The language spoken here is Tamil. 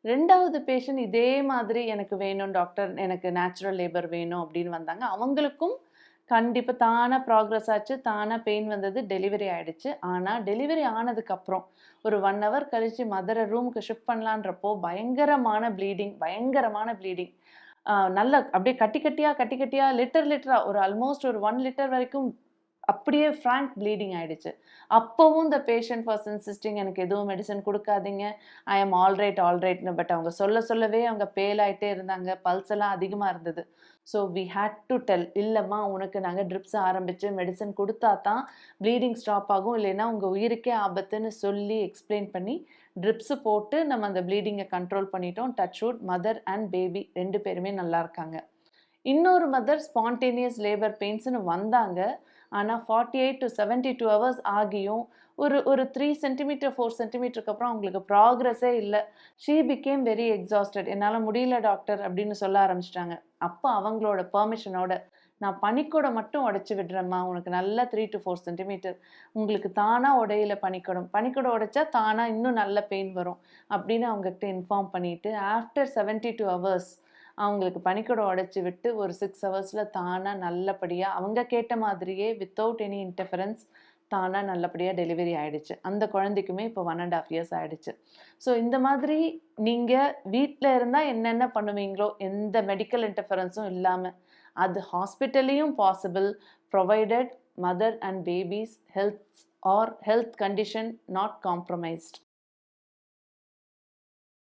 2வது பேஷண்ட் இதே மாதிரி எனக்கு வேணும் டாக்டர், எனக்கு நேச்சுரல் லேபர் வேணும் அப்படின்னு வந்தாங்க. அவங்களுக்கும் கண்டிப்பா தானா ப்ராக்ரஸ் ஆச்சு. தானா பெயின் வந்தது. டெலிவரி ஆயிடுச்சு. ஆனா டெலிவரி ஆனதுக்கப்புறம் ஒரு 1 ஹவர் கழிச்சு மதர ரூமுக்கு ஷிஃப்ட் பண்ணலான்றப்போ பயங்கரமான ப்ளீடிங். நல்ல அப்படியே கட்டி கட்டியா லிட்டரா ஒரு ஆல்மோஸ்ட் ஒரு 1 லிட்டர் வரைக்கும் அப்படியே ஃப்ராங்க் ப்ளீடிங் ஆயிடுச்சு. அப்பவும் த பேஷண்ட் வாஸ் இன்சிஸ்டிங் எனக்கு எதுவும் மெடிசின் குடுக்காதீங்க. I am ஆல்ரைட்ன்னு. பட் அவங்க சொல்லவே அவங்க பேல் ஆயிட்டே இருந்தாங்க. பல்ஸ் எல்லாம் அதிகமா இருந்தது. So we had to tell இல்லம்மா உனக்கு நாங்க ட்ரிப்ஸ் ஆரம்பிச்சு மெடிசின் குடுத்தா தான் ப்ளீடிங் ஸ்டாப் ஆகும். இல்லைன்னா உங்க உயிருக்கே ஆபத்துன்னு சொல்லி எக்ஸ்ப்ளைன் பண்ணி ட்ரிப்ஸ் போட்டு நம்ம அந்த ப்ளீடிங்க கண்ட்ரோல் பண்ணிட்டோம். Touch wood mother and baby 2 பேருமே நல்லா இருக்காங்க. இன்னொரு மதர் ஸ்பான்டேனியஸ் லேபர் பெயின்ஸ்ன்னு வந்தாங்க. ஆனா 48 டூ 72 ஹவர்ஸ் ஆகியும் ஒரு ஒரு 3 சென்டிமீட்டர், 4 சென்டிமீட்டருக்கு அப்புறம் அவங்களுக்கு ப்ராக்ரஸே இல்ல. She became very exhausted. என்னால முடியல டாக்டர் அப்படின்னு சொல்ல ஆரம்பிச்சுட்டாங்க. அப்ப அவங்களோட பெர்மிஷனோட நான் பனிக்கூடம் மட்டும் உடைச்சு விடுறேம்மா. உனக்கு நல்லா 3 டூ 4 சென்டிமீட்டர். உங்களுக்கு தானா உடையல பனிக்குடம். பனிக்குடம் உடைச்சா தானா இன்னும் நல்ல பெயின் வரும். அப்படின்னு அவங்ககிட்ட இன்ஃபார்ம் பண்ணிட்டு ஆஃப்டர் 72 ஹவர்ஸ் அவங்களுக்கு பனிக்குடம் உடைச்சு விட்டு ஒரு 6 ஹவர்ஸ்ல தானா நல்லபடியா அவங்க கேட்ட மாதிரியே வித்தவுட் எனி இன்டர்ஃபரன்ஸ் தானா நல்லபடியா டெலிவரி ஆயிடுச்சு. அந்த குழந்தைக்குமே இப்போ 1 1/2 இயர்ஸ் ஆயிடுச்சு. ஸோ இந்த மாதிரி நீங்க வீட்ல இருந்தா என்னென்ன பண்ணுவீங்களோ, எந்த மெடிக்கல் இன்டர்ஃபரன்ஸும் இல்லாம, அது ஹாஸ்பிட்டல்லயும் possible provided mother and babies health condition not compromised.